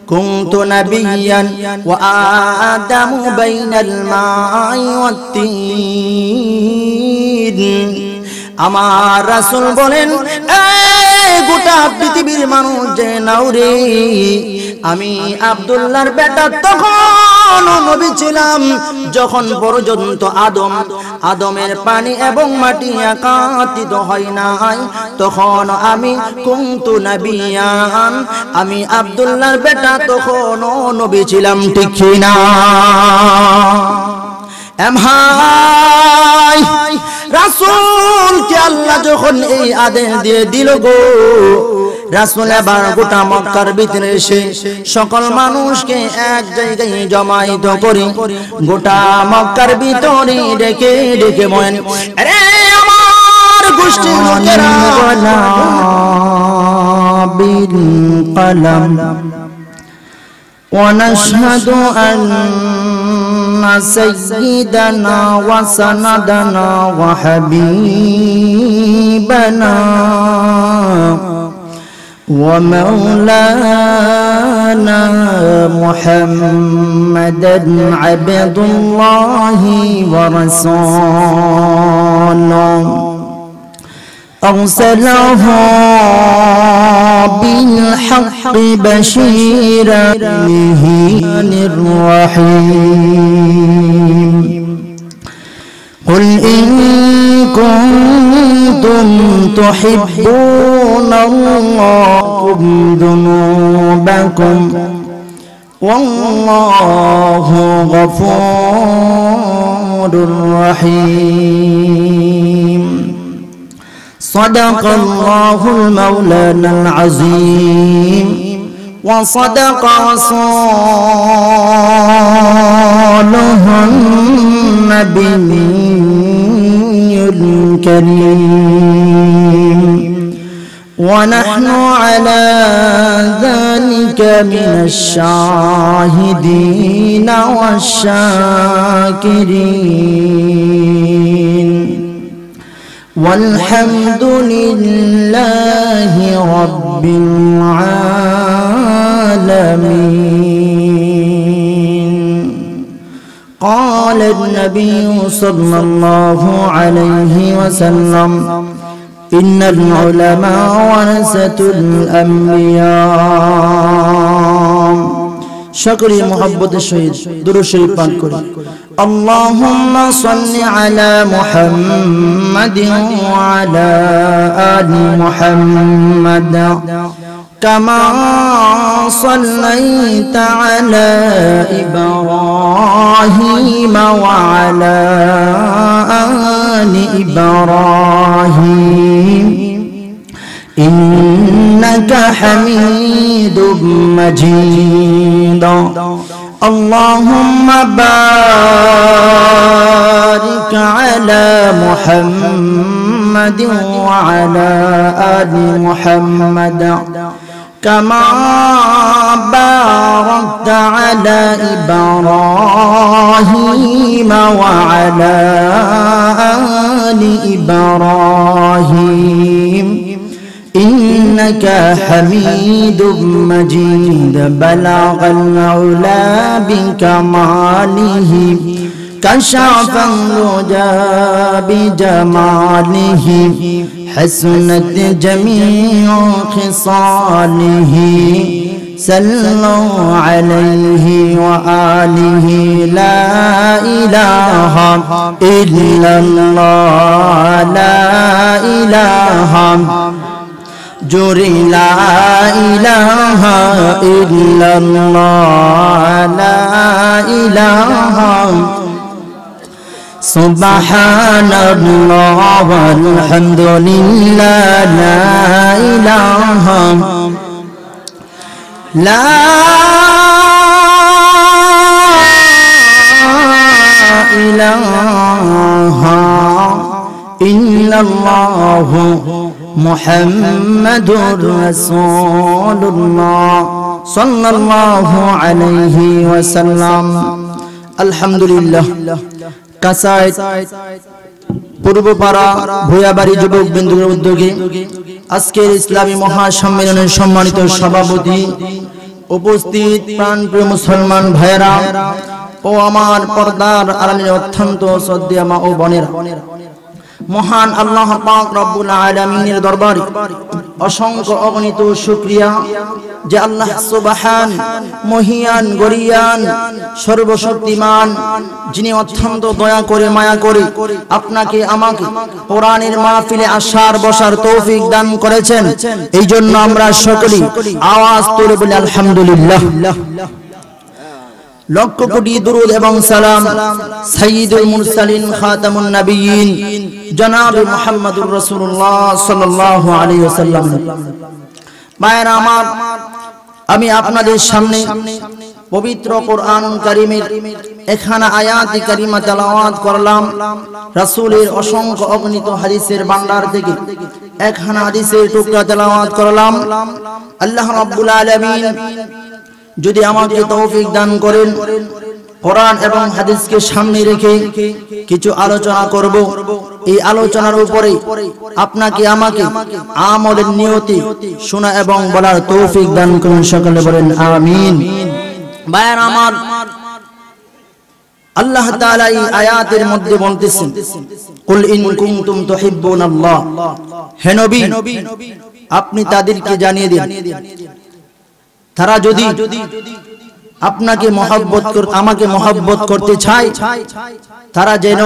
كنت نبيا وآدم بين الماء والطين আমার রাসূল বলেন গোটা পৃথিবীর মানুষ যে নাও রে আমি আব্দুল্লাহর বেটা তখন নবী ছিলাম যখন পর্যন্ত আদমের পানি এবং মাটি একাত্রিত হয় নাই তখন আমি কুনতু নবিয়ান আমি আব্দুল্লাহর বেটা তখন নবী ছিলাম ঠিক কি না ভাই রাসূল কে আল্লাহ যখন এই আদেশ দিয়ে দিল গো রাসূল এবার গোটা মক্কার ভিতরে এসে সকল মানুষকে এক জায়গায় জমায়েত করে গোটা মক্কার ভিতরে ডেকে ডেকে বলেন আরে আমার গোষ্ঠীর লোকেরা বিল কলম ونشهد أن سيدنا وسندنا وحبيبنا ومولانا محمدا عبد الله ورسوله أرسله بالحق بشيرا الرحيم قل إن كنتم تحبون الله ذنوبكم والله غفور رحيم صدق الله المولانا العظيم وصدق رسوله النبي الكريم ونحن على ذلك من الشاهدين والشاكرين والحمد لله رب العالمين قال النبي صلى الله عليه وسلم إن العلماء ورثة الأنبياء شكري محبت الشهيد درود شريف পাঠ করি اللهم صل على محمد وعلى آل محمد كما صليت على إبراهيم وعلى آل إبراهيم إنك حميد مجيد اللهم بارك على محمد وعلى آل محمد كما باركت على إبراهيم وعلى آل إبراهيم إنك حميد مجيد بلغ العلا بكماله كشف الرجى بجماله حسنت جميع خصاله صلوا عليه وآله لا إله إلا الله لا إله جوري لا إله إلا الله لا إله سبحان الله والحمد لله لا إله لا إله إلا الله محمد رسول الله صلى الله عليه وسلم الحمد لله কাসাইত পূর্বপাড়া ভূয়াবাড়ি যুবক বিন্দুর উদ্যোগে আজকের ইসলামী মহাসম্মেলনের সম্মানিত সভাপতি উপস্থিত প্রাণপ্রিয় মুসলমান ভাইরা ও আমার পর্দার আড়ালে অত্যন্ত শ্রদ্ধেয় মা ও বোনেরা, মহান আল্লাহ পাক রব্বুল আলামিনের দরবারে অসংখ্য অগণিত শুকরিয়া যে আল্লাহ সুবহান মহিয়ান গরিয়ান সর্বশক্তিমান, যিনি অত্যন্ত দয়া করে মায়া করে আপনাকে আমাকে কোরআনের মাহফিলে আসার বসার তৌফিক দান করেছেন। এই জন্য আমরা সকলেই আওয়াজ তুলে বলি আলহামদুলিল্লাহ। লক্ষ কোটি দুরূদ এবং সালাম সাইয়্যিদুল মুরসালিন খাতামুন নবিয়্যিন জনাব মুহাম্মদুর রাসূলুল্লাহ সাল্লাল্লাহু আলাইহি ওয়াসাল্লাম। ভাইরা আমার, আমি আপনাদের সামনে পবিত্র কোরআনুল কারীমের একখানা আয়াত কারিমা তেলাওয়াত করলাম। রাসূলের অসংখ্য অগণিত হাদিসের ভান্ডার থেকে একখানা হাদিসের টুকরা তেলাওয়াত করলাম। আল্লাহ রাব্বুল আলামিন যদি আমাকে তৌফিক দান করেন, কোরআন এবং হাদিসকে সামনে রেখে কিছু আলোচনা করব। এই আলোচনার উপরে আপনাকে আমাকে আমলের নিয়তি শোনা এবং বলার তৌফিক দান করুন। সকলে বলেন আমিন। ভাইরা আমার, আল্লাহ তাআলা এই আয়াতের মধ্যে বলতেছেন, কুল ইন কুনতুম তুহিব্বুনাল্লাহ, হে নবী আপনি তাদেরকে জানিয়ে দিন, তারা যদি আপনাকে মহব্বত আমাকে মহব্বত করতে চায়, তারা যেন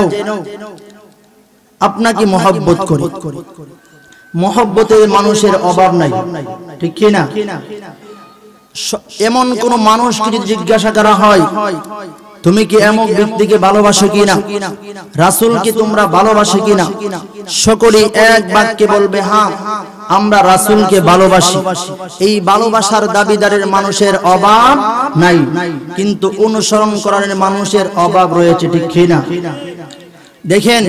আপনাকে মহব্বত করে। মহব্বতের মানুষের অভাব নাই, ঠিক কি না? এমন কোন মানুষকে যদি জিজ্ঞাসা করা হয় তুমি কি এমন ব্যক্তিকে ভালোবাসো কিনা, রাসূলকে তোমরা ভালোবাসো কিনা, সকলেই এক বাক্যে বলবে হ্যাঁ আমরা রাসূলকে ভালোবাসি। এই ভালোবাসার দাবিদারের মানুষের অভাব নাই, কিন্তু অনুসরণ করার মানুষের অভাব রয়েছে, ঠিক কি না? দেখেন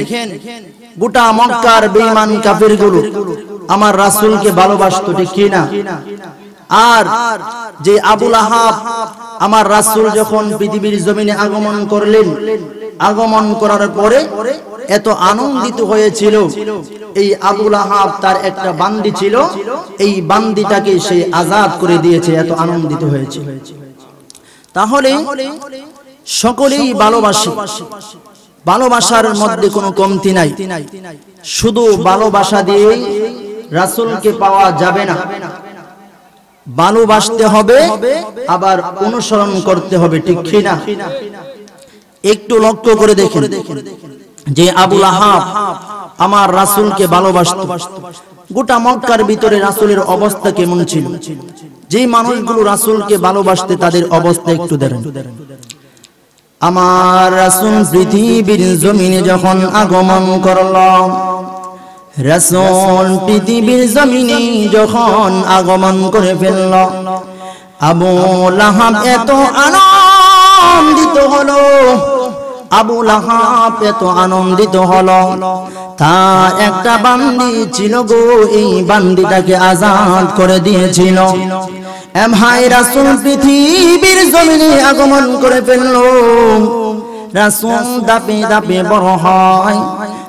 গোটা মক্কার বেঈমান কাফিরগুলো আমার রাসূলকে ভালোবাসতো, ঠিক কি না? আর যে আবু লাহাব আমার রাসূল যখন পৃথিবীর জমিনে আগমন করলেন, আগমন করার পরে এত আনন্দিত হয়েছিল। এই আবু লাহাব তার একটা বান্দি ছিল, এই বান্দিটাকে সে আজাদ করে দিয়েছে, এত আনন্দিত হয়েছে। তাহলে সকলেই ভালোবাসে, ভালোবাসার মধ্যে কোনো কমতি নাই। শুধু ভালোবাসা দিয়ে রাসূলকে পাওয়া যাবে না, ভালোবাসতে হবে আবার অনুসরণ করতে হবে, ঠিক কি না? একটু লক্ষ্য করে দেখেন যে আবু লাহাব আমার রাসূলকে ভালোবাসতো। গোটা মক্কার ভিতরে রাসূলের অবস্থা কেমন ছিল? যে মানুষগুলো রাসূলকে ভালোবাসতে তাদের অবস্থা একটু দেখেন। আমার রাসূল পৃথিবীর জমিনে যখন আগমন করলো, রাসূল পৃথিবীর জমিনে যখন আগমন করে ফেলল, আবু লাহাব এত আনন্দিত হলো, আবু লাহাব এত আনন্দিত হলো। তার একটা বান্দি ছিল গো, এই বান্দিটাকে আজাদ করে দিয়েছিল। ভাই রাসূল পৃথিবীর জমিনে আগমন করে ফেলল, রাসূল দাপে দাপে বড় হয়,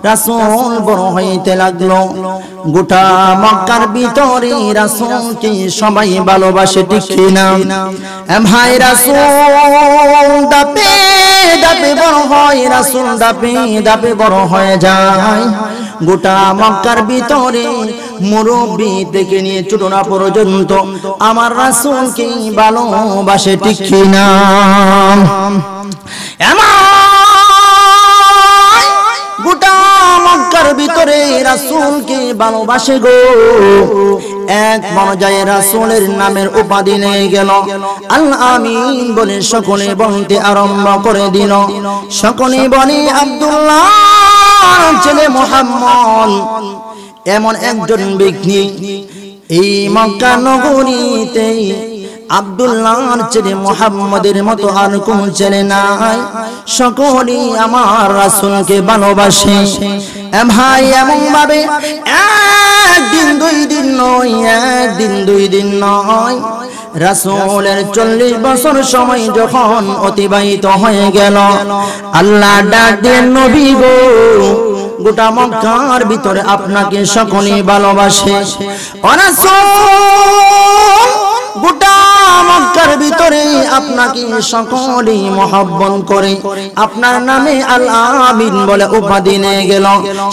রাসূল বড় হইতে লাগলো। গোটা মক্কার ভিতরে রাসূলকে সবাই ভালোবাসে, ঠিক কি না? ভাই রাসূল দাপে দাপে বড় হয়, রাসূল দাপে দাপে বড় হয়ে যায়। গোটা মক্কার ভিতরে মুরব্বি থেকে নিয়ে ছোটরা পর্যন্ত আমার রাসূলকে ভালোবাসে, ঠিক কি না? গোটা মক্কার ভিতরে রাসূলকে ভালোবাসে গো। এক পর্যায়ে রাসূলের নামের উপাধি নিয়ে গেল, আল আমিন বলে সকলে বলতে আরম্ভ করে দিল। সকলে বলে আব্দুল্লাহ ছেলে মুহাম্মদ। এমন একজন ব্যক্তি এই মক্কা নগরীতে আব্দুল্লাহর ছেলে মুহাম্মদের মতো আর কোন ছেলে নাই। সকলেই আমার রাসূলকে ভালোবাসে। ভাই এমন ভাবে একদিন দুই দিন নয়, একদিন দুই দিন নয়, রাসূলের 40 বছর সময় যখন অতিবাহিত হয়ে গেল, আল্লাহ ডাক দেন নবী গো, গোটা মক্কার ভিতরে আপনাকে সকলেই ভালোবাসে। ও রাসূল গোটা মক্কার ভিতরে আপনাকে সকলেই মহব্বত করে, আপনার নামে আল আমিন বলে উপাধি নিয়ে গেল,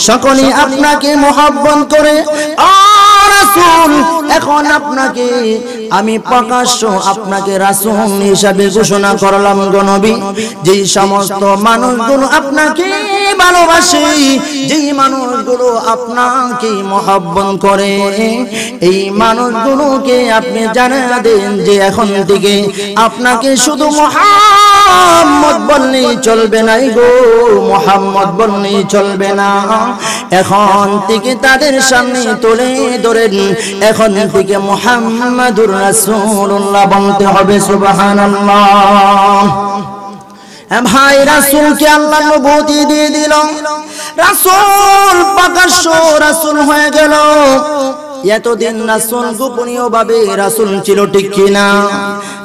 সকলেই আপনাকে মহব্বত করে। রাসূল, এখন আপনাকে আমি প্রকাশ্য আপনাকে রাসূল হিসাবে ঘোষণা করলাম গো নবী। যেই সমস্ত মানুষগুলো আপনাকে ভালোবাসে, যেই মানুষগুলো আপনাকে মহব্বত করে, এই মানুষগুলোকে আপনি জানিয়ে দেন যে এখন থেকে আপনাকে শুধু মুহাম্মদ বললেই চলবে না গো, মুহাম্মদ বললেই চলবে না। এখন থেকে তাদের সামনে তুলে ধরেন, এখন থেকে মুহাম্মাদুর রাসূলুল্লাহ বলতে হবে। সুবহানাল্লাহ। ভাই, রাসূলকে আল্লাহ নবুয়তি দিয়ে দিল, রাসূল প্রকাশ্য রাসূল হয়ে গেল। এতদিন রাসূল গোপনীয় ভাবে রাসূল ছিল, ঠিক কিনা?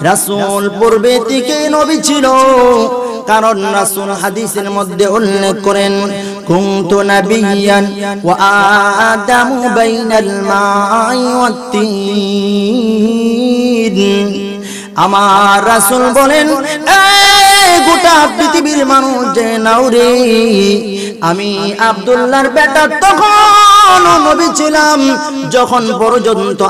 রাসূল পূর্বে থেকে নবী ছিল, কারণ রাসূল হাদিসের মধ্যে উল্লেখ করেন, কুনতু নাবিয়্যান ওয়া আদামু বাইনাল মাই ওয়াত তিন। আমার রাসূল বলেন, গোটা পৃথিবীর মানুষ যে নাও রে, আমি আব্দুল্লাহর বেটা তখন নবী ছিলাম যখন পর্যন্ত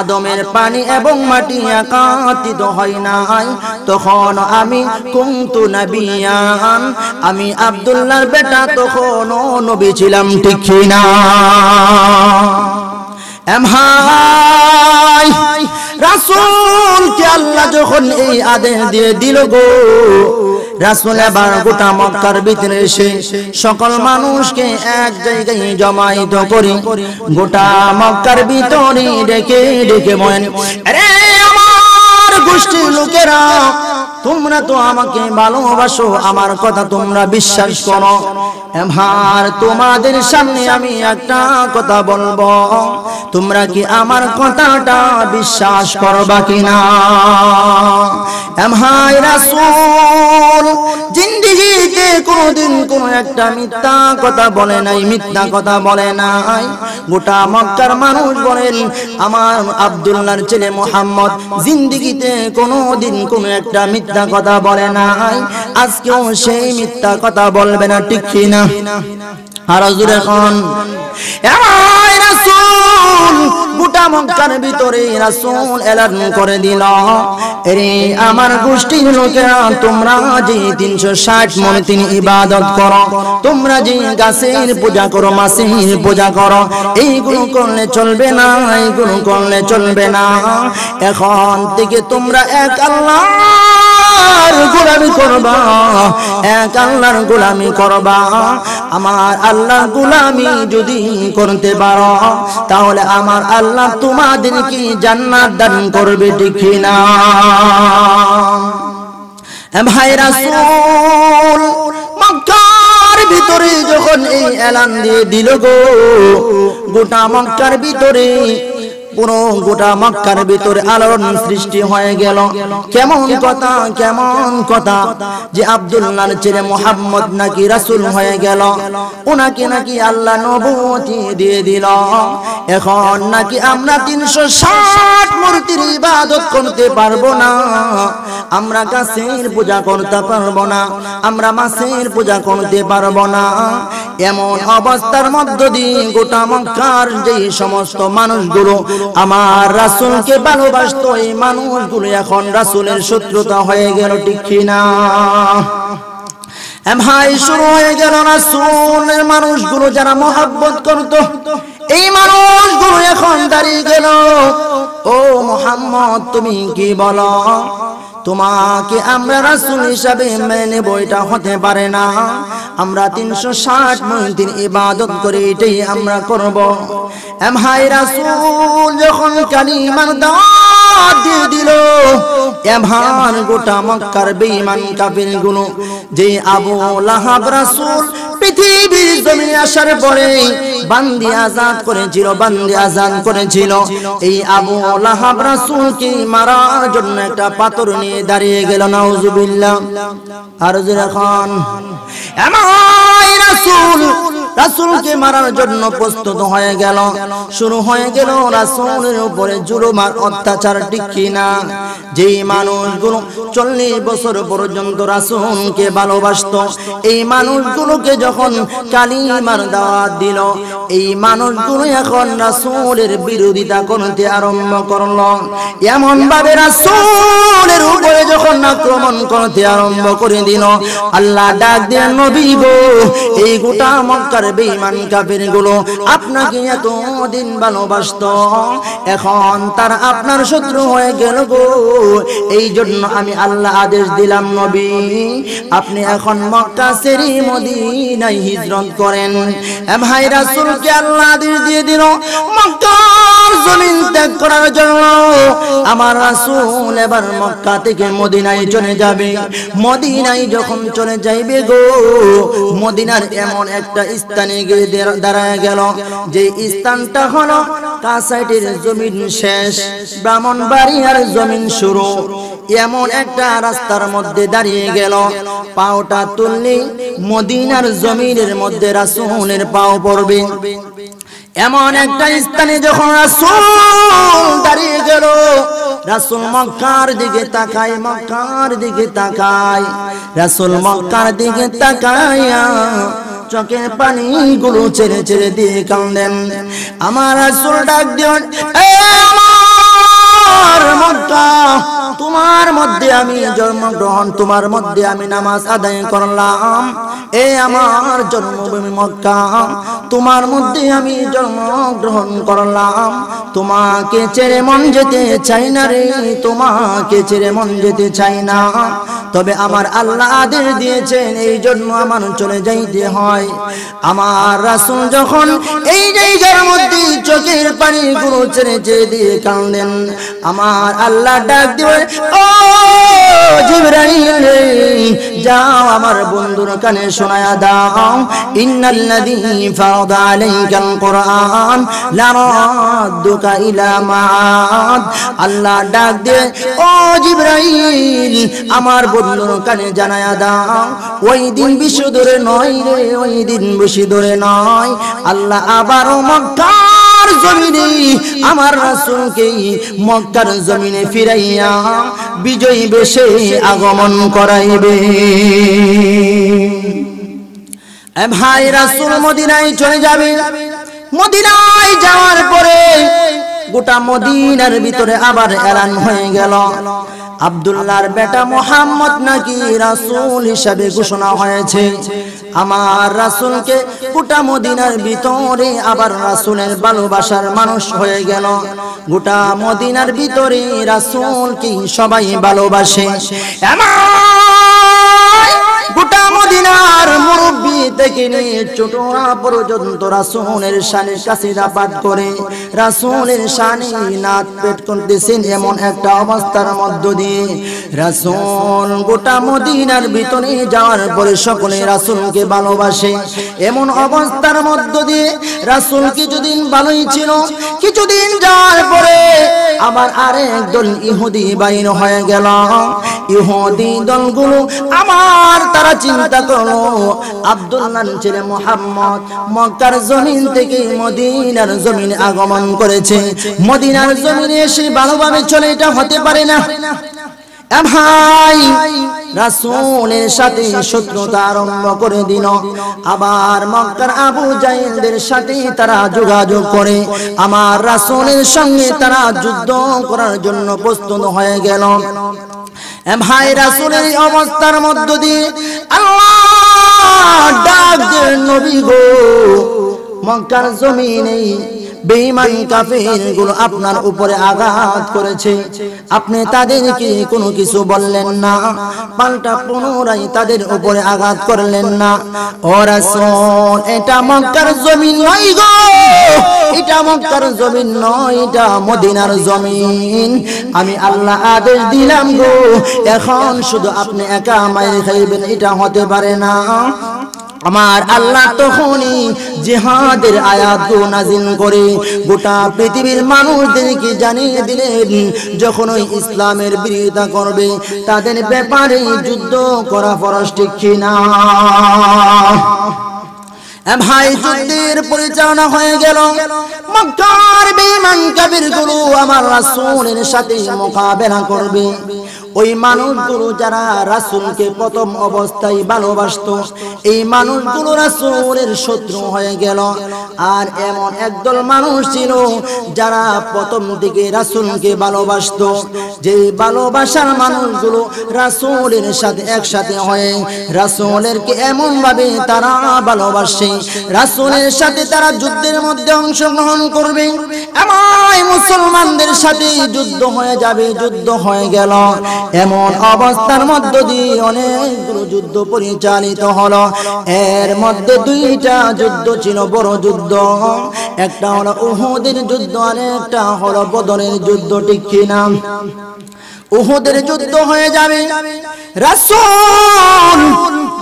আদমের পানি এবং মাটি একাত্রিত হয় নাই, তখন আমি কুনতু নাবিয়ান, আমি আব্দুল্লাহর বেটা তখন নবী ছিলাম, ঠিক কিনা? ভাই, রাসূলকে আল্লাহ যখন এই আদেশ দিয়ে দিল গো, রাসূল এবার গোটা মক্কার ভিতরে এসে সকল মানুষকে এক জায়গায় জমায়েত করে গোটা মক্কার ভিতরে ডেকে ডেকে বলেন, আরে আমার গোষ্ঠীর লোকেরা, তোমরা তো আমাকে ভালোবাসো, আমার কথা তোমরা বিশ্বাস করো। এবার তোমাদের সামনে আমি একটা কথা বলবো, তোমরা কি আমার কথাটা বিশ্বাস করবা কিনা? ভাই, রাসূল জিন্দেগিতে কোনদিন কোন একটা মিথ্যা কথা বলে নাই, মিথ্যা কথা বলে নাই। গোটা মক্কার মানুষ বলেন, আমার আব্দুল্লাহর ছেলে মুহাম্মদ জিন্দেগিতে কোনদিন কোন একটা মিথ্যা কথা বলে নাই, আজকেও সেই মিথ্যা কথা বলবে না, ঠিক কিনা? আর জোরে কোন রাসূল গোটা মক্কার ভিতরে রাসূল এলান করে দিল, আরে আমার গোষ্ঠীর লোকেরা, তোমরা যে 360 মনে তিনি ইবাদত করো, তোমরা যে গাছের পূজা করো, মাছের পূজা করো, এইগুলো করলে চলবে না, এইগুলো করলে চলবে না। এখন থেকে তোমরা এক আল্লাহর গোলামি করবা, এক আল্লাহর গোলামি করবা। আমার আল্লাহর গোলামি যদি করতে পারো, তাহলে আমার আল্লাহ তোমাদেরকে জান্নাত দান করবে, ঠিক না? ভাই, রাসূল মক্কার ভিতরে যখন এই এলান দিয়ে দিল গো, গোটা মক্কার ভিতরে, পুরো গোটা মক্কার ভিতরে আলোড়ন সৃষ্টি হয়ে গেল। কেমন কথা, কেমন কথা যে আব্দুল্লাহর ছেলে মুহাম্মদ নাকি রাসূল হয়ে গেল, ওনাকে নাকি আল্লাহ নবুয়তি দিয়ে দিল। এখন নাকি আমরা 360 মূর্তির ইবাদত করতে পারবো না, আমরা গাছের পূজা করতে পারবো না, আমরা মাছের পূজা করতে পারবো না। এমন অবস্থার মধ্য দিয়ে গোটা মক্কার যে সমস্ত মানুষগুলো আমার রাসূলকে ভালোবাসতো, এই মানুষগুলো এখন রাসূলের শত্রুতা হয়ে গেল, ঠিক কিনা? ভাই, শুরু হয়ে গেল রাসূলের মানুষগুলো যারা মহব্বত করত, এই মানুষগুলো এখন দাঁড়িয়ে গেল, ও মুহাম্মদ তুমি কি বলো? তোমাকে আমরা রাসূল হিসাবে মেনে নেব, এটা হতে পারে না। আমরা 360 মূর্তির ইবাদত করে এটাই আমরা করব। ভাই, রাসূল যখন কালিমার দাওয়াত দিয়ে দিল, এবার গোটা মক্কার বেঈমান কাফিরগুলো, যে আবু লাহাব রাসূল পৃথিবীর জমিনে আসার পরে বান্দি আজাদ করেছিল, বান্দি আজাদ করেছিল, এই আবু লাহাব রাসূলকে মারার জন্য একটা পাথর নিয়ে দাঁড়িয়ে গেল, নাউজুবিল্লাহ। আর যখন আমার রাসূল রাসূলকে মারার জন্য প্রস্তুত হয়ে গেল। শুরু হয়ে গেল রাসূলের উপরে জুলুম আর অত্যাচার, ঠিক কি না? যেই মানুষগুলো 40 বছর পর্যন্ত রাসূলকে ভালোবাসতো, এই মানুষগুলোকে যখন কালিমার দাওয়াত দিল, এই মানুষগুলো এখন রাসূলের বিরোধিতা করতে আরম্ভ করলো। এমন ভাবে রাসূলের উপরে যখন আক্রমণ করতে আরম্ভ করে দিল, আল্লাহ ডাক দেন, নবী গো, এই গোটা মক্কার বেঈমান কাফিরগুলো আপনাকে এতদিন ভালোবাসতো, এখন তারা আপনার শত্রু হয়ে গেল গো। এই জন্য আমি আল্লাহ আদেশ দিলাম, নবী আপনি এখন মক্কা ছেড়ে মদিনায় হিজরত করেন। ভাই রাসূলকে আল্লাহ আদেশ দিয়ে দিল মক্কার জমিন ত্যাগ করার জন্য। আমার রাসূল এবার মক্কা থেকে মদিনায় চলে যাবে। মদিনায় যখন চলে যাইবে গো, মদিনার এমন একটা স্থানে গিয়ে দাঁড়ায় গেল, যে স্থানটা হলো কাসাইটের জমিন শেষ, ব্রাহ্মণবাড়িয়ার জমিন শুরু। এমন একটা রাস্তার মধ্যে দাঁড়িয়ে গেল, পাওটা তুললে মদিনার জমিনের মধ্যে রাসূলের পাও পড়বে। এমন একটা স্থানে যখন রাসূল দাঁড়িয়ে গেল, রাসূল মক্কার দিকে তাকায়, মক্কার দিকে তাকায়। রাসূল মক্কার দিকে তাকায়া চোখের পানিগুলো ছেড়ে ছেড়ে দিয়ে কাঁদেন। আমার রাসূল ডাক দেন, এ আমার মক্কা, তোমার মধ্যে আমি জন্মগ্রহণ, তোমার মধ্যে আমি নামাজ আদায় করলাম। এ আমার জন্মভূমি মক্কা, তোমার মধ্যে আমি জন্মগ্রহণ করলাম। তোমাকে ছেড়ে মন যেতে চাই না রে, তোমাকে ছেড়ে মন যেতে চাই না। তবে আমার আল্লাহ আদেশ দিয়েছেন, এই জন্য আমার চলে যাইতে হয়। আমার রাসূল যখন এই জায়গার মধ্যে চোখের পানিগুলো ছেড়ে ছেড়ে দিয়ে কাঁদেন, আমার আল্লাহ ডাক দিবেন, ও জিবরাইল যাও আমার বন্ধুর কানে শোনায়া দাও, ইন্নাল্লাযী ফারাদা আলাইকাল কুরআন লারাদ্দুকা ইলা মাআদ। আল্লাহ ডাক দে, ও জিবরাইল আমার বন্ধুর কানে জানায়া দাও, ওই দিন বেশি দূরে নয় রে, ওই দিন বেশি দূরে নয়, আল্লাহ আবারও মক্কার জমিনে আমার রাসূলকে মক্কার জমিনে ফিরাইয়া বিজয়ী বেশে আগমন করাইবে। ভাই রাসূল মদিনায় চলে যাবে। মদিনায় যাওয়ার পরে গোটা মদিনার ভিতরে আবার এলান হয়ে গেল, আব্দুল্লাহর বেটা মুহাম্মদ নাকি রাসূল হিসাবে ঘোষণা হয়েছে। আমার রাসূলকে গোটা মদিনার ভিতরে আবার রাসূলের ভালোবাসার মানুষ হয়ে গেল। গোটা মদিনার ভিতরে রাসূলকে সবাই ভালোবাসে। গোটা মদিনার মুরব্বি থেকে নিয়ে ছোটরা পর্যন্ত রাসূলের শানে কাসিদা পাঠ করে রাসূলের শানে নাচ পেট করতেছেন। এমন একটা অবস্থার মধ্য দিয়ে রাসূল গোটা মদিনার ভিতরে যাওয়ার পরে সকলে রাসূলকে ভালোবাসে। এমন অবস্থার মধ্য দিয়ে রাসূল কিছুদিন ভালোই ছিল, কিছুদিন যাওয়ার পরে আবার আরেক দল ইহুদি বাইর হয়ে গেল। ইহুদি দলগুলো আমার তারা চিন্তা করলো, আব্দুল্লাহর ছেলে মুহাম্মদ মক্কার জমিন থেকে মদিনার জমিনে আগমন করেছে, মদিনার জমিনে এসে ভালোভাবে চলে, এটা হতে পারে না। ভাই রাসূলের সাথে শত্রুতা আরম্ভ করে দিল। আবার মক্কার আবু জাহেলদের সাথে তারা যোগাযোগ করে আমার রাসূলের সঙ্গে তারা যুদ্ধ করার জন্য প্রস্তুত হয়ে গেল। ভাই রাসূলের অবস্থার মধ্য দিয়ে আল্লাহ ডাক দেন, নবী গো মক্কার জমিনে বেঈমান কাফিরগুলো আপনার উপরে আঘাত করেছে, আপনি তাদেরকে কোনো কিছু বললেন না, পাল্টা পুনরায় তাদের উপরে আঘাত করলেন না। ও রাসূল এটা মক্কার জমিন নয় গো, এটা মক্কার জমিন নয়, এটা মদিনার জমিন। আমি আল্লাহ আদেশ দিলাম গো, এখন শুধু আপনি একা মাইর খাইবেন, এটা হতে পারে না। আমার আল্লাহ তখনই জিহাদের আয়াত নাযিল করে গোটা পৃথিবীর মানুষদেরকে জানিয়ে দিলেন, যখন ওই ইসলামের বিরোধিতা করবে তাদের ব্যাপারে যুদ্ধ করা ফরজ, ঠিক কিনা? ভাই যুদ্ধের পরিচালনা হয়ে গেল। মক্কার বেঈমান কাফিরগুলো আমার রাসূলের সাথে মোকাবেলা করবে। ওই মানুষগুলো যারা রাসূলকে প্রথম অবস্থায় ভালোবাসতো, এই মানুষগুলো রাসূলের শত্রু হয়ে গেল। আর এমন একদল মানুষ ছিল যারা প্রথম দিকে রাসূলকে ভালোবাসতো, যে ভালোবাসার মানুষগুলো রাসূলের সাথে একসাথে হয়ে রাসূলেরকে এমন ভাবে তারা ভালোবাসে, রাসূলের সাথে তারা যুদ্ধের মধ্যে অংশগ্রহণ করবে। এমন মুসলমানদের সাথে যুদ্ধ হয়ে যাবে। যুদ্ধ হয়ে গেল। এমন অবস্থার মধ্য দিয়ে অনেকগুলো যুদ্ধ পরিচালিত হলো। এর মধ্যে দুইটা যুদ্ধ ছিল বড় যুদ্ধ। একটা হলো উহুদের যুদ্ধ, আর একটা হলো বদরের যুদ্ধ। ঠিক কিনা? উহুদের যুদ্ধ হয়ে যাবে। রাসূল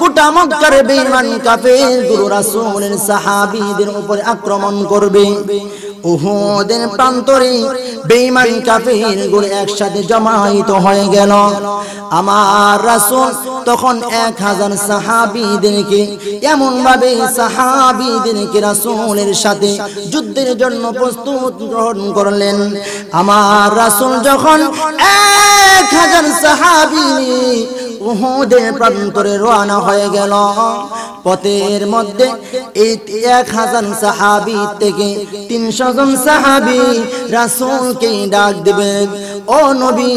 গোটা মক্কার বেঈমান কাফেরগুলো রাসূলের সাহাবীদের উপরে আক্রমণ করবে। উহুদের প্রান্তরে বেঈমান কাফেরগুলো একসাথে জমায়েত হয়ে গেল। আমার রাসূল তখন 1000 সাহাবীদেরকে এমন ভাবে সাহাবীদেরকে রাসূলের সাথে যুদ্ধের জন্য প্রস্তুত গ্রহণ করলেন। আমার রাসূল যখন 1000 সাহাবী উহুদের প্রান্তরে রওনা হয়ে গেল, পথের মধ্যে এই 1000 সাহাবী থেকে 300 জন সাহাবী রাসূলকে ডাক দিবেন, ও নবী,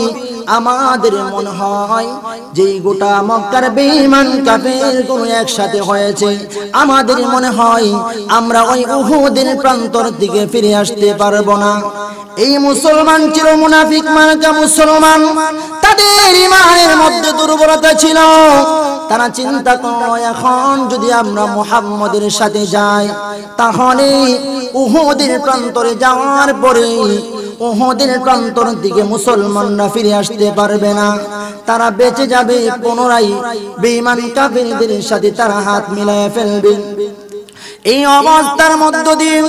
আমাদের মনে হয় যে গোটা মক্কার বেঈমান কাফেরগুলো একসাথে হয়েছে, আমাদের মনে হয় আমরা ওই উহুদের প্রান্তর দিকে ফিরে আসতে পারবো না। এই মুসলমান ছিল মুনাফিক মার্কা মুসলমান, তাদের ঈমানের মধ্যে দুর্বলতা ছিল। তারা চিন্তা করে এখন যদি আমরা মুহাম্মদের সাথে যাই তাহলে উহুদের প্রান্তরে যাওয়ার পরে উহুদের প্রান্তর দিকে মুসলমানরা ফিরে আসতে পারবে না, তারা বেঁচে যাবে, পুনরায় বেঈমান কাফেরদের সাথে তারা হাত মিলিয়ে ফেলবে। এই অবস্থার মধ্য দিয়ে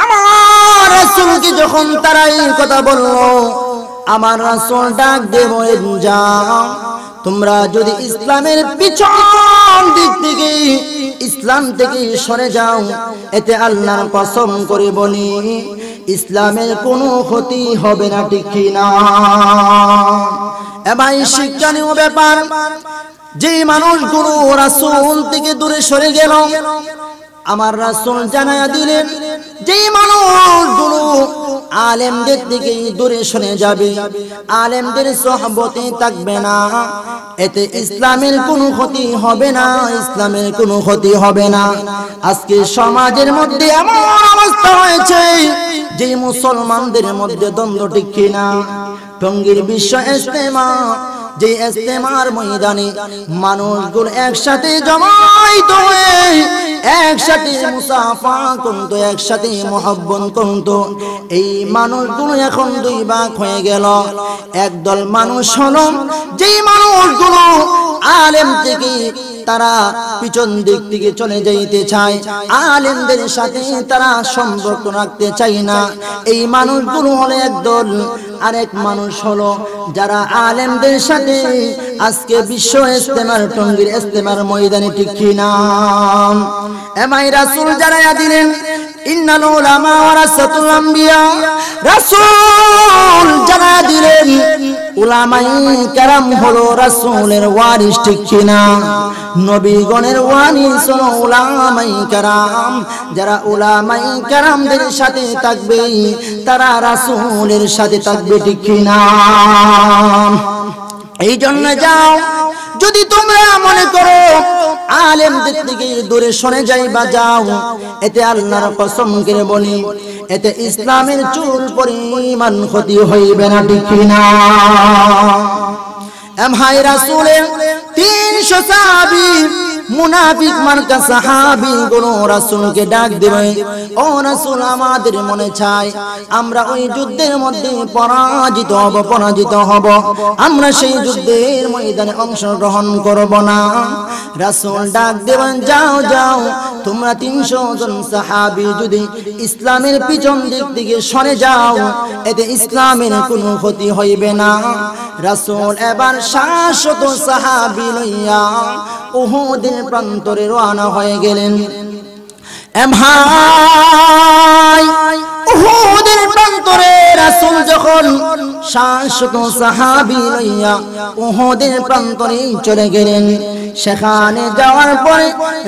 আমার রাসূলকে যখন তারা এই কথা বলল, আমার রাসূল ডাক দিয়ে বলেন, যাও তোমরা যদি ইসলামের পিছন দিক থেকে ইসলাম থেকে সরে যাও, এতে আল্লাহর কসম করে বলি ইসলামের কোনো ক্ষতি হবে না। ঠিক কিনা? এবার শিক্ষণীয় ব্যাপার, যে মানুষগুলো রাসূল থেকে দূরে সরে গেল, আমার রাসূল জানায়া দিলেন যে মানুষগুলো আলেমদের থেকে দূরে সরে যাবে, আলেমদের সোহবতে থাকবে না, এতে ইসলামের কোনো ক্ষতি হবে না, ইসলামের কোনো ক্ষতি হবে না। আজকে সমাজের মধ্যে এমন অবস্থা হয়েছে যে মুসলমানদের মধ্যে দ্বন্দ্ব। ঠিক কিনা? টঙ্গীর বিশ্ব ইজতেমা, যে ইজতেমার ময়দানে মানুষগুলো একসাথে জমায়েত হয়ে একসাথে মুসাফা করত, একসাথে মুহাব্বত করত, এই মানুষগুলো এখন দুই ভাগ হয়ে গেল। একদল মানুষ হলো যেই মানুষগুলো আলেম থেকে তারা পিছন দিক থেকে চলে যাইতে চায়, আলেমদের সাথে তারা সম্পর্ক রাখতে চায় না, এই মানুষগুলো হলো একদল। আরেক মানুষ হলো যারা আলেমদের সাথে আজকে বিশ্ব ইজতেমার টঙ্গীর ইজতেমার ময়দানে। ঠিক কিনা? এমাই রাসূল জানায়া দিলেন, ইন্নাল উলামা ওয়ারাসাতুল আম্বিয়া, রাসূল জানায়া দিলেন উলামায়ে কেরাম হলো রাসূলের ওয়ারিস। ঠিক কিনা? নবীগণের ওয়ারিস হলো উলামায়ে কেরাম। যারা উলামায়ে কেরামদের সাথে থাকবে তারা রাসূলের সাথে থাকবে। ঠিক কিনা? এই জন্য যাও, যদি তোমরা মনে করো আলেমদের থেকে দূরে সরে যাইবা, যাও, এতে আল্লাহর কসম করে বলি এতে ইসলামের চুল পরিমাণ ক্ষতি হইবে না। ঠিক কিনা? ভাই রাসূলের 300 সাহাবী মুনাফিক মার্কা সাহাবী গুলো রাসূলকে ডাক দিবে, ও রাসূল, আমাদের মনে চায় আমরা ওই যুদ্ধের মধ্যে পরাজিত হব, আমরা সেই যুদ্ধের ময়দানে অংশগ্রহণ করব না। রাসূল ডাক দেবেন, যাও যাও, তোমরা 300 জন সাহাবী যদি ইসলামের পিছন দিক থেকে সরে যাও, এতে ইসলামের কোনো ক্ষতি হইবে না। রাসূল এবার 700 সাহাবী লইয়া উহুদের প্রান্তরে রওনা হয়ে গেলেন। ভাই উহুদের প্রান্তরে রাসূল যখন 700 সাহাবী লইয়া উহুদের প্রান্তরে চলে গেলেন, সেখানে যাওয়ার পরে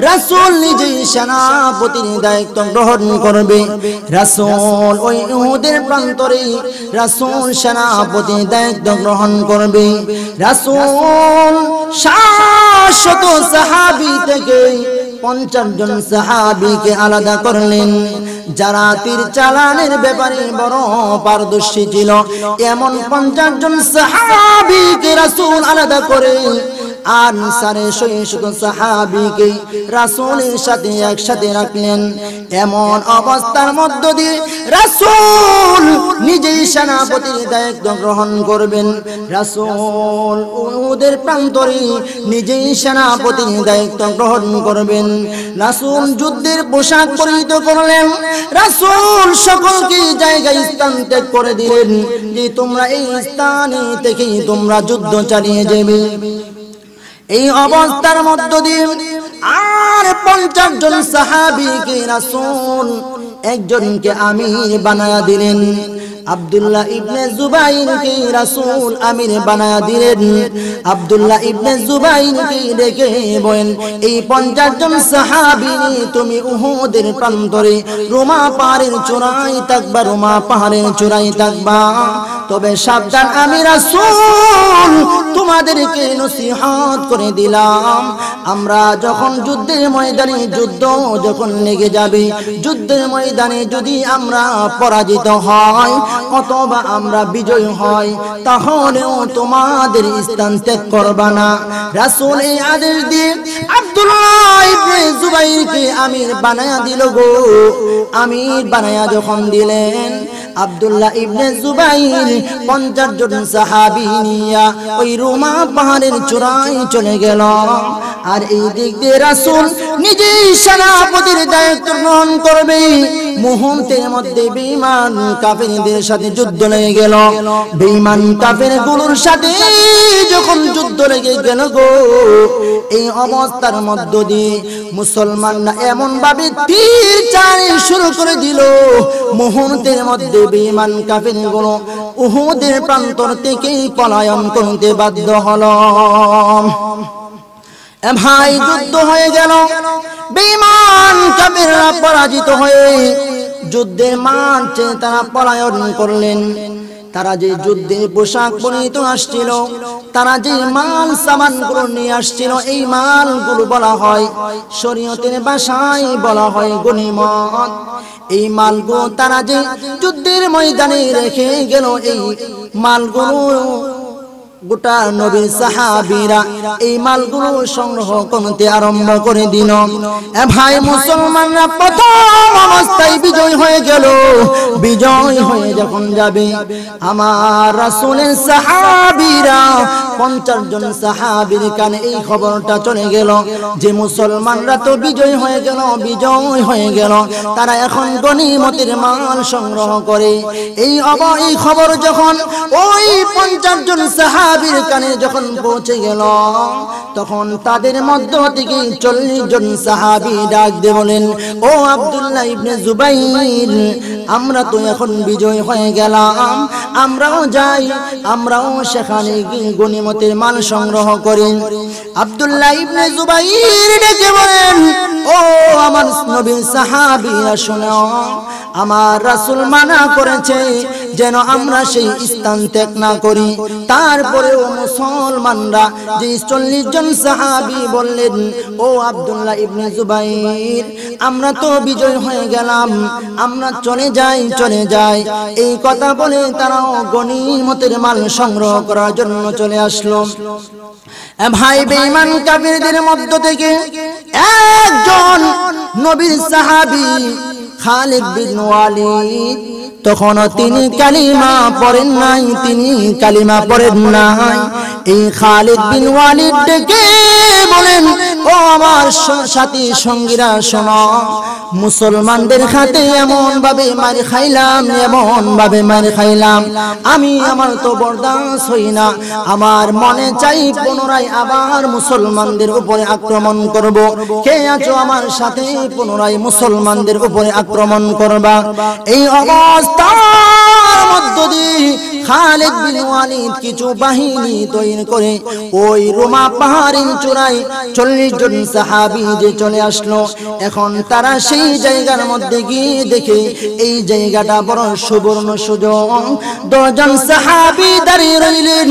রাসূল নিজেই সেনাপতির দায়িত্ব গ্রহণ করবে। রাসূল ওই উহুদের প্রান্তরে রাসূল সেনাপতির দায়িত্ব গ্রহণ করবে। রাসূল 700 সাহাবী থেকে 50 জন সাহাবীকে আলাদা করলেন, যারা তীর চালানের ব্যাপারে বড় পারদর্শী ছিল। এমন 50 জন সাহাবীকে রাসূল আলাদা করে আর 650 সাহাবীকে রাসূলের সাথে একসাথে রাখলেন। এমন অবস্থার মধ্য দিয়ে রাসূল নিজেই সেনাপতির দায়িত্ব গ্রহণ করবেন। রাসূল উহুদের প্রান্তরে নিজেই সেনাপতির দায়িত্ব গ্রহণ করবেন। রাসূল যুদ্ধের পোশাক পরিহিত করলেন। রাসূল সকলকে জায়গায় স্থান ত্যাগ করে দিলেন যে তোমরা এই স্থানে থেকেই তোমরা যুদ্ধ চালিয়ে যাবে। এই অবস্থার মধ্য দিয়ে আর 50 জন সাহাবীকে রাসূল একজনকে আমির বানায়া দিলেন। আব্দুল্লাহ ইবনে জুবাইরকে রাসূল আমির বানায়া দিলেন। আব্দুল্লাহ ইবনে জুবাইরকে ডেকে বলেন, এই 50 জন সাহাবী তুমি উহুদের প্রান্তরে রোমা পাহাড়ের চূড়ায় থাকবা, রোমা পাহাড়ের চূড়ায় থাকবা। তবে সাবধান, আমি রাসূল তোমাদেরকে নসিহত করে দিলাম, আমরা যখন যুদ্ধের ময়দানে যুদ্ধ যখন লেগে যাবে, যুদ্ধের ময়দানে যদি আমরা পরাজিত হয় অথবা আমরা বিজয় হয়, তাহলেও তোমাদের স্থান ত্যাগ করবা না। রাসূল এই আদেশ দিয়ে আব্দুল্লাহ ইবনে জুবাইরকে আমির বানায়া দিল গো। আমির বানায়া যখন দিলেন, আব্দুল্লাহ ইবনে জুবাইর 50 জন সাহাবী নিয়া ওই রোমা পাহাড়ের চূড়ায় চলে গেল। আর এই দিক দিয়ে রাসূল নিজেই সেনাপতির দায়িত্ব গ্রহণ করবে। মুহূর্তের মধ্যে বেঈমান কাফেরদের সাথে যুদ্ধ লেগে গেল। বেঈমান কাফেরগুলোর সাথে যখন যুদ্ধ লেগে গেল গো, এই অবস্থার মধ্য দিয়ে মুসলমানরা এমন ভাবে তীর চালানো শুরু করে দিল, মুহূর্তের মধ্যে বেঈমান কাফেরগুলো উহুদের প্রান্তর থেকেই পলায়ন করতে বাধ্য হলো। ভাই যুদ্ধ হয়ে গেল, বেঈমান কাফেররা পরাজিত হয়ে যুদ্ধের মাঠে তারা পলায়ন করলেন। তারা যে যুদ্ধের পোশাক পরিহিত আসছিল, তারা যে মাল সামানগুলো নিয়ে আসছিল, এই মালগুলো বলা হয় শরীয়তের ভাষায় বলা হয় গনিমত। এই মালগুলো তারা যে যুদ্ধের ময়দানে রেখে গেল, এই মালগুলো গোটা নবীর সাহাবীরা এই মালগুলো সংগ্রহ করতে আরম্ভ করে দিল। ভাই মুসলমানরা প্রথম অবস্থায় বিজয় হয়ে গেল। বিজয় হয়ে যখন যাবে, আমার রাসূলের সাহাবীরা 50 জন সাহাবীর কানে এই খবরটা চলে গেল যে মুসলমানরা তো বিজয় হয়ে গেল, বিজয় হয়ে গেল। তারা এখন গনিমতের মাল সংগ্রহ করে। এই খবর যখন ওই 50 জন সাহাবীর কানে যখন পৌঁছে গেল, তখন তাদের মধ্য থেকে 40 জন সাহাবী ডাক দিয়ে বলেন, ও আব্দুল্লাহ ইবনে জুবাইর, আমরা তো এখন বিজয় হয়ে গেলাম, আমরাও যাই, আমরাও সেখানে গিয়ে গনিমতের মাল সংগ্রহ করি। আব্দুল্লাহ ইবনে জুবাইর ডেকে বলেন, ও আমার নবীর সাহাবীরা শোনো, আমার রাসূল মানা করেছে যেন আমরা সেই স্থান ত্যাগ না করি। তারপরেও মুসলমানরা যে 40 জন সাহাবী বললেন, ও আব্দুল্লাহ ইবনে জুবাইর, আমরা তো বিজয় হয়ে গেলাম, আমরা চলে যাই। এই কথা বলে তারাও গনিমতের মাল সংগ্রহ করার জন্য চলে আসলো। ভাই বেঈমান কাফেরদের মধ্য থেকে একজন নবীর সাহাবী খালিদ বিন ওয়ালিদ তখনও তিনি কালিমা পড়েন নাই, তিনি কালিমা পড়েন নাই। এই খালিদ বিন ওয়ালিদ ডেকে বলেন, ও আমার সাথী সঙ্গীরা শোনো, মুসলমানদের হাতে এমন ভাবে মার খাইলাম, এমন ভাবে মার খাইলাম, আমি আমার তো বরদাস্ত হই না। আমার মনে চাই পুনরায় আবার মুসলমানদের উপরে আক্রমণ করব। কে আছো আমার সাথে পুনরায় মুসলমানদের উপরে আক্রমণ করবা? এই অবস্থার মধ্য দিয়ে খালিদ বিন ওয়ালিদ কিছু বাহিনী তৈরি করে ওই রোমা পাহাড়ের চূড়ায় 40 জন সাহাবী যে চলে আসলো। এখন তারা সেই জায়গার মধ্যে গিয়ে দেখে এই জায়গাটা বড় সুবর্ণ সুযোগ। 10 জন সাহাবী দাঁড়িয়ে রইলেন।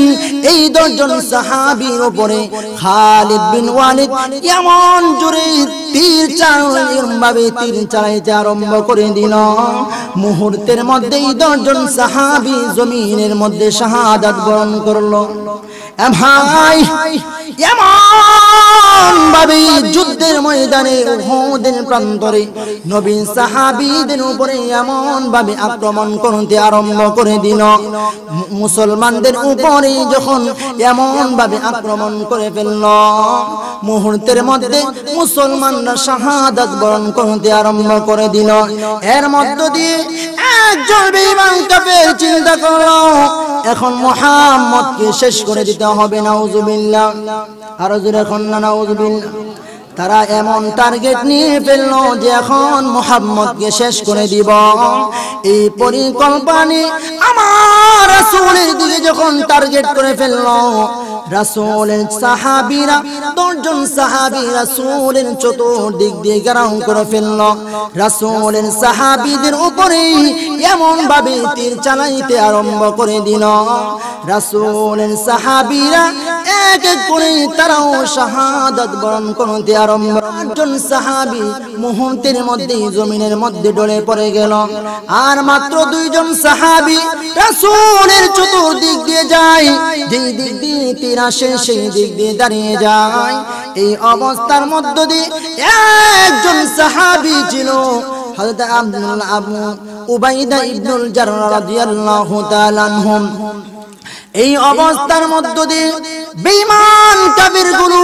এই 10 জন সাহাবীর উপরে খালিদ বিন ওয়ালিদ এমন জোরে তীর চালাইতে আরম্ভ করে দিল। মুহূর্তের মধ্যেই 10 জন সাহাবী জমিনের মধ্যে শাহাদাত বরণ করলো। ভাই, এমন ভাবে যুদ্ধের ময়দানে উহুদের প্রান্তরে নবী সাহাবীদের উপরে এমন ভাবে আক্রমণ করতে আরম্ভ করে দিল। মুসলমানদের উপরে যখন এমন ভাবে আক্রমণ করে ফেলল, মুহূর্তের মধ্যে মুসলমানরা শাহাদাত বরণ করতে আরম্ভ করে দিল। এর মধ্য দিয়ে একজন বেঈমান কাফের চিন্তা করলো, এখন মুহাম্মদকে শেষ করে দিতে হবে। নাউজুবিল্লাহ, আর জোরে এখন না নাউজুবিল্লাহ। তারা এমন টার্গেট নিয়ে ফেললো যে এখন মুহাম্মদকে শেষ করে দিব। এই পরিকল্পনা আমার রাসূলের দিকে যখন টার্গেট করে ফেললো, রাসূলের সাহাবীরা 10 জন সাহাবী রাসূলের চতুর্দিক দিয়ে ঘেরাও করে ফেললো। রাসূলের সাহাবীদের উপরে এমন ভাবে তীর চালাইতে আরম্ভ করে দিল। রাসূলের সাহাবীরা এক এক করে তারাও শাহাদাত বরণ করতে আরম্ভ। 8 জন সাহাবী মুহূর্তের মধ্যে জমিনের মধ্যে ডলে পড়ে গেল। আর মাত্র 2 জন সাহাবী রাসূলের চতুর্দিক দিয়ে যায়, যেই দিক দিয়ে তীর আসে সেই দিক দিয়ে দাঁড়িয়ে যায়। এই অবস্থার মধ্য দিয়ে একজন সাহাবী ছিল হযরত আবু উবাইদা ইবনুল জাররাহ রাদিয়াল্লাহু তাআলা আনহুম। এই অবস্থার মধ্য দিয়ে বেঈমান কাফিরগুলো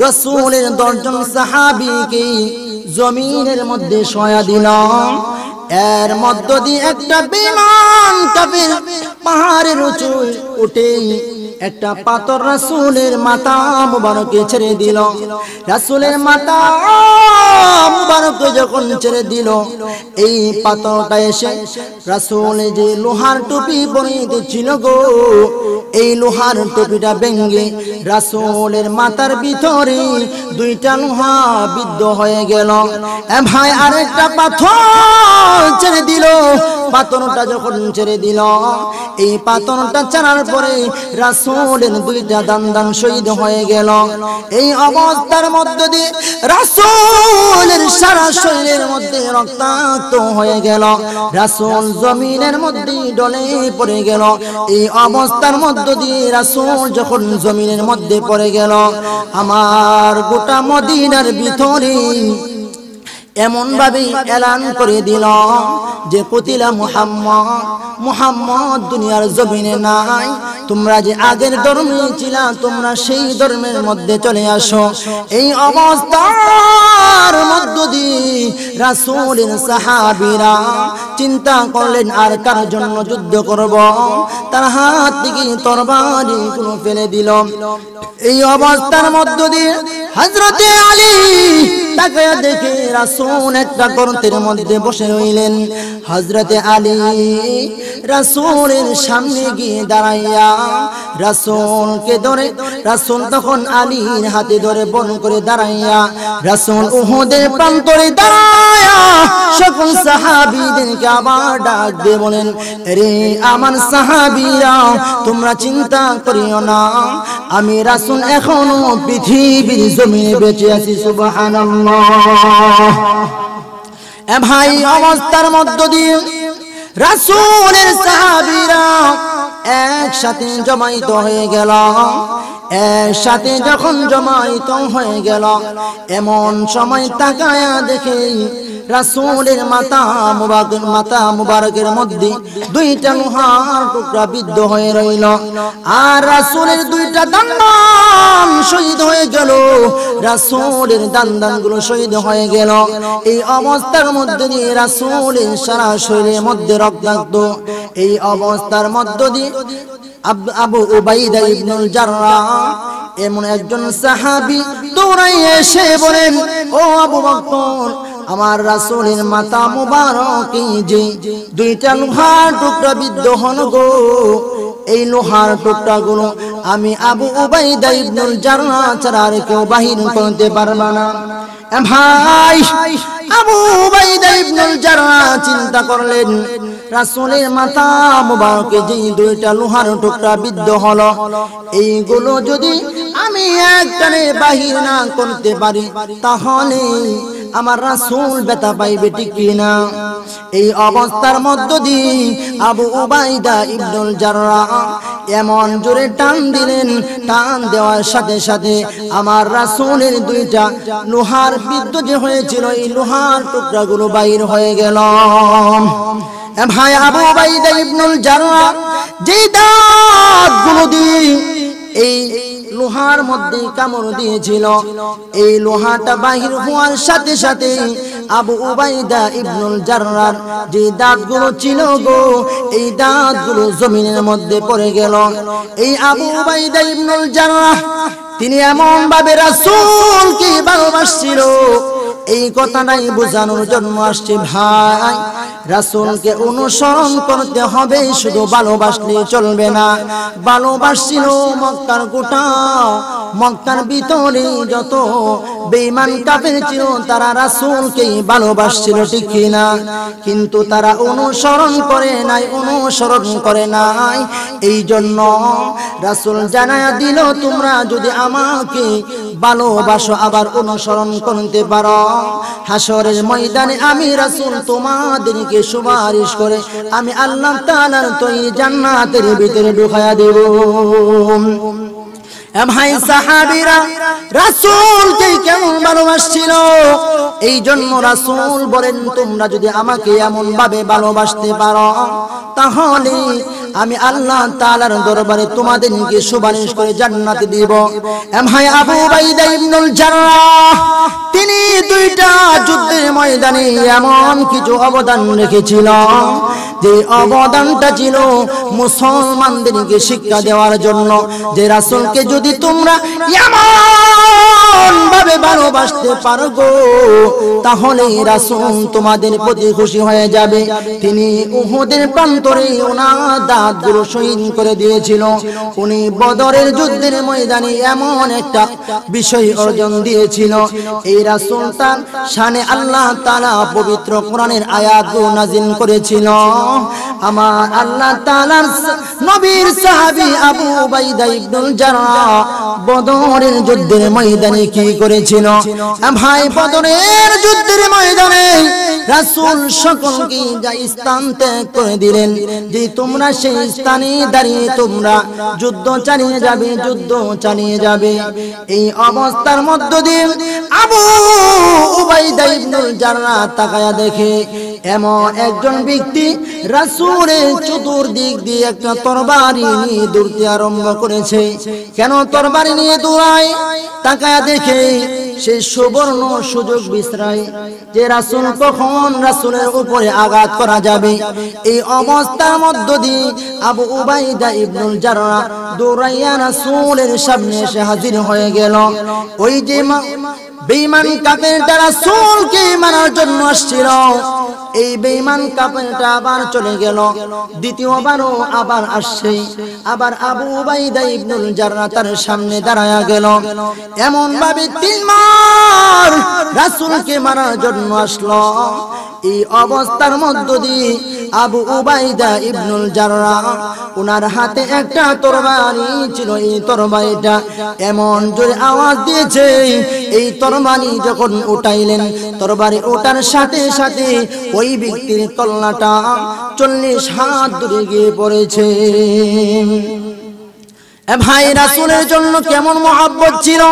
রাসূলের 10 জন সাহাবীকে জমিনের মধ্যে শোয়া দিল। এর মধ্য দিয়ে একটা বেঈমান কাফির পাহাড়ের উঁচু উঠে একটা পাথর রাসূলের মাথা মুবারকে ছেড়ে দিল। রাসূলের মাথা মুবারকে যখন ছেড়ে দিল, এই পাথরটা এসে রাসূলের যে লোহার টুপি পরিহিত ছিল গো, এই লোহার টুপিটা ভেঙে রাসূলের মাথার ভিতরে 2টা লোহা বিদ্ধ হয়ে গেল। ভাই, আরেকটা পাথর ছেড়ে দিল। পাথরটা যখন ছেড়ে দিল, এই পাথরটা ছাড়ার পরে রাসূলের 2টা দান শহীদ হয়ে গেল। এই অবস্থার মধ্যে দিয়ে রাসূলের সারা শরীরের মধ্যে রক্তাক্ত হয়ে গেল। রাসূল জমিনের মধ্যে ডলে পড়ে গেল। এই অবস্থার মধ্যে দিয়ে রাসূল যখন জমিনের মধ্যে পড়ে গেল, আমার গোটা মদিনার ভিতরে এমন ভাবে এলান করে দিল যে কুতিলা মুহাম্মদ দুনিয়ার জমিনে নাই। তোমরা যে আগের ধর্মে ছিলা, তোমরা সেই ধর্মের মধ্যে চলে আসো। এই অবস্থার মধ্য দিয়ে রাসূলের সাহাবীরা চিন্তা করলেন আর কার জন্য যুদ্ধ করব। তার হাত থেকে তরবারি গুলো ফেলে দিল। এই অবস্থার মধ্য দিয়ে হযরতে আলী তাকে দেখে রাসূল একটা গর্তের মধ্যে বসে রইলেন। হযরতে আলী রাসূলের সামনে গিয়ে দাঁড়াইয়া রাসূলকে ধরে, রাসূল তখন আলীর হাতে ধরে বন করে দাঁড়াইয়া রাসূল উহুদের প্রান্তরে দাঁড়াইয়া সকল সাহাবীদেরকে আবার ডাক দিয়ে বলেন, রে আমার সাহাবীরা, তোমরা চিন্তা করিও না, আমি রাসূল এখনো পৃথিবীর জমিনে বেঁচে আছি। সুবহানাল্লাহ। এ ভাই, অবস্থার মধ্য দিয়ে রাসূলের সাহাবীরা একসাথে জমাইত হয়ে গেল। একসাথে যখন জমাইত হয়ে গেল, এমন সময় তাকায়া দেখে রাসূলের মাথা মুবারকের মধ্যে দুইটা লোহার টুকরা বিদ্ধ হয়ে রইল, আর রাসূলের দুইটা দান্দান শহীদ হয়ে গেল। রাসূলের দান্দানগুলো শহীদ হয়ে গেল। এই অবস্থার মধ্যে দিয়ে রাসূলের সারা শরীরের মধ্যে রক্তাক্ত। এই অবস্থার মধ্য দিয়ে আবু উবাইদা ইবনুল জাররাহ এমন একজন সাহাবী দৌড়াই এসে বলেন, ও আবু বকর, আমার রাসূলের মাথা মুবারকে যে দুইটা লোহার টুকরা বিদ্ধ হল গো, এই লোহার টুকরাগুলো আমি আবু উবাইদা ইবনুল জাররাহ ছাড়া আর কেউ বাহির করতে পারবে না। ভাই, আবু উবাইদা ইবনুল জাররাহ চিন্তা করলেন, রাসূলের মাথা মুবারকে যে দুইটা লোহার টুকরা বিদ্ধ হলো, এইগুলো যদি আমি একটানে বাহির না করতে পারি তাহলে আমার রাসূল ব্যথা পাইবে ঠিক কিনা। এই অবস্থার মধ্য দিয়ে আবু উবাইদা ইবনুল জাররাহ এমন জোরে টান দিলেন, টান দেওয়ার সাথে সাথে আমার রাসূলের দুইটা লোহার বিদ্ধ যে হয়েছিল এই লোহার টুকরাগুলো বাইর হয়ে গেল। ভাই, আবু উবাইদা ইবনুল জাররাহ যে দাঁতগুলো দিয়ে এই লোহার মধ্যে কামড় দিয়েছিল, এই লোহাটা বাহির হওয়ার সাথে সাথে আবু উবাইদা ইবনুল জাররাহ যে দাঁতগুলো ছিল গো, এই দাঁতগুলো জমিনের মধ্যে পড়ে গেল। এই আবু উবাইদা ইবনুল জাররাহ তিনি এমন ভাবে রাসূলকে ভালোবাসছিল, এই কথাটাই বোঝানোর জন্য আসছে। ভাই, রাসূলকে অনুসরণ করতে হবে, শুধু ভালোবাসলে চলবে না। ভালোবাসছিল মক্কার গোটা, মক্কার ভিতরে যত বেঈমান কাফের ছিল তারা রাসূলকে ভালোবাসছিল ঠিক কিনা, কিন্তু তারা অনুসরণ করে নাই। এই জন্য রাসূল জানায়া দিল, তোমরা যদি আমাকে ভালোবাসো আবার অনুসরণ করতে পারো, হাসরের ময়দানে আমি রাসূল তোমাদেরকে সুপারিশ করে আমি আল্লাহ তাআলার তৈরি জান্নাতের ভিতরে ঢুকায়া দেব। ভাই, সাহাবীরা রাসূলকে কেমন ভালোবাসছিল, এই জন্য রাসূল বলেন, তোমরা যদি আমাকে এমন ভাবে ভালোবাসতে পারো তাহলে আমি আল্লাহ তাআলার দরবারে তোমাদেরকে সুপারিশ করে জান্নাতে দিব। ভাই, আবু উবাইদা ইবনুল জাররাহ তিনি দুইটা যুদ্ধের ময়দানে এমন কিছু অবদান রেখেছিল, যে অবদানটা ছিল মুসলমানদেরকে শিক্ষা দেওয়ার জন্য, যে রাসূলকে যদি তোমরা এমন ভাবে ভালোবাসতে পারো গো তাহলে রাসূল তোমাদের প্রতি খুশি হয়ে যাবে। তিনি উহুদের প্রান্তরে ওনার দাঁতগুলো শহীদ করে দিয়েছিল। উনি বদরের যুদ্ধের ময়দানে এমন একটা বিষয় অর্জন দিয়েছিল, এই রাসূল তার শানে আল্লাহ তাআলা পবিত্র কোরআনের আয়াতগুলো নাযিল করেছিল। আমার আল্লাহ তাআলার নবীর সাহাবী আবু উবাইদা ইবনুল জাররাহ বদরের যুদ্ধের ময়দানে কি করেছিল? ভাই, বদরের যুদ্ধের ময়দানে রাসূল সকলকে যা স্থান ত্যাগ করে দিলেন, যে তোমরা সেই স্থানে দাঁড়িয়ে তোমরা যুদ্ধ চালিয়ে যাবে। এই অবস্থার মধ্য দিয়ে আবু উবাইদা ইবনুল জাররাহ তাকায়া দেখে এমন একজন ব্যক্তি রাসূলের চতুর্দিক দিয়ে একটা তরবারি নিয়ে দৌড়তে আরম্ভ করেছে। কেন তরবারি নিয়ে দৌড়ায়? তাকায়া দেখে সেই সুবর্ণ সুযোগ বিশ্রায়, যে রাসূল কখন রাসূলের উপরে আঘাত করা যাবে। এই অবস্থার মধ্য দিয়ে আবু উবাইদা ইবনুল জাররাহ দৌড়াইয়া রাসূলের সামনে এসে হাজির হয়ে গেল। ওই যে বেঈমান কাফেরটা রাসূলকে মারার জন্য আসছিল, এই বেঈমান কাফেরটা আবার চলে গেল। দ্বিতীয়বারও আবার আসছে, আবার আবু উবাইদা ইবনুল জাররাহ তার সামনে দাঁড়ায়া গেল। এমন ভাবে 3 বার রাসূলকে মারার জন্য আসলো। এই অবস্থার মধ্য দিয়ে আবু উবাইদা ইবনুল জাররাহ ওনার হাতে একটা তরবারি ছিল। এই তরবারিটা এমন জোরে আওয়াজ দিয়েছে, এই তরবারি যখন উঠাইলেন, তরবারি ওঠার সাথে সাথে ওই ব্যক্তির তলনাটা 40 হাত দূরে গিয়ে পড়েছে। ভাই রাসূলের জন্য কেমন মহব্বত ছিল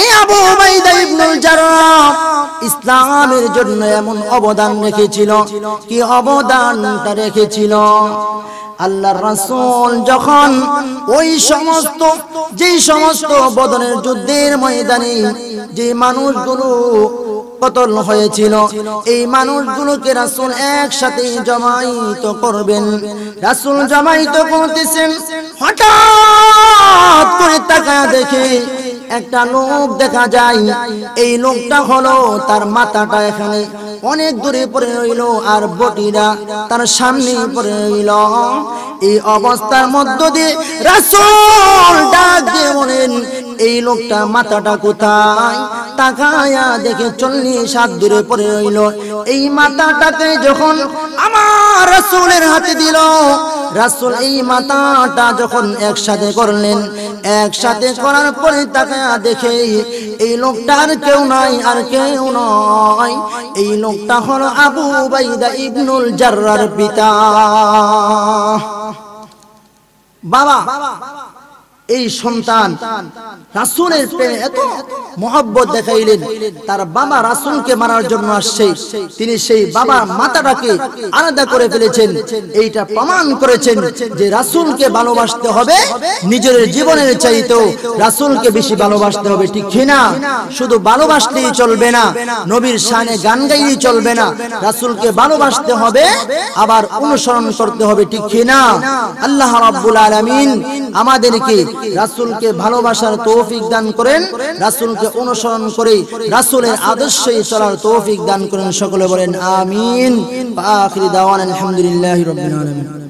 এই আবু উবাইদা ইবনুল জাররাহ, ইসলামের জন্য এমন অবদান রেখেছিল। কি অবদানটা রেখেছিল? আল্লাহর রাসূল যখন ওই সমস্ত যেই সমস্ত বদরের যুদ্ধের ময়দানে যে মানুষগুলো কতল হয়েছিল, এই মানুষগুলোকে রাসূল একসাথে জমায়েত করবেন। রাসূল জমায়েত করতেছেন, হঠাৎ করে তাকায় দেখে একটা লোক দেখা যায়। এই লোকটা হলো, তার মাথাটা এখানে অনেক দূরে পড়ে রইল আর বটিরা তার সামনে পড়ে রইল। এই অবস্থার মধ্য দিয়ে রাসূল ডাক দিয়ে বলেন, এই লোকটা মাথাটা কোথায়? তাকায়া দেখে 40 হাত দূরে পড়ে রইল। এই মাথাটাকে যখন আমার রাসূলের হাতে দিল, রাসূল এই মাথাটা যখন একসাথে করলেন, একসাথে করার পরে তাকায়া দেখে এই লোকটার কেউ নাই, আর কেউ নয়, এই লোকটা হলো আবু উবাইদা ইবনুল জাররাহর পিতা। বাবা এই সন্তান রাসূলের প্রেমে এত মহব্বত দেখাইলেন, তার বাবা রাসূলকে মারার জন্য আসছে, তিনি সেই বাবার মাথাটাকে আলাদা করে ফেলেছেন। এইটা প্রমাণ করেছেন যে রাসূলকে ভালোবাসতে হবে নিজের জীবনের চাইতেও রাসূলকে বেশি ভালোবাসতে হবে, ঠিক কিনা? শুধু ভালোবাসলেই চলবে না, নবীর শানে গান গাইলেই চলবে না, রাসূলকে ভালোবাসতে হবে, আবার অনুসরণ করতে হবে, ঠিক কিনা? আল্লাহ রাব্বুল আলামিন আমাদেরকে রাসূলকে ভালোবাসার তৌফিক দান করেন, রাসূলকে অনুসরণ করে রাসূলের আদর্শে চলার তৌফিক দান করেন। সকলে বলেন আমিন। আখির দাওয়ানা আলহামদুলিল্লাহি রাব্বিল আলামিন।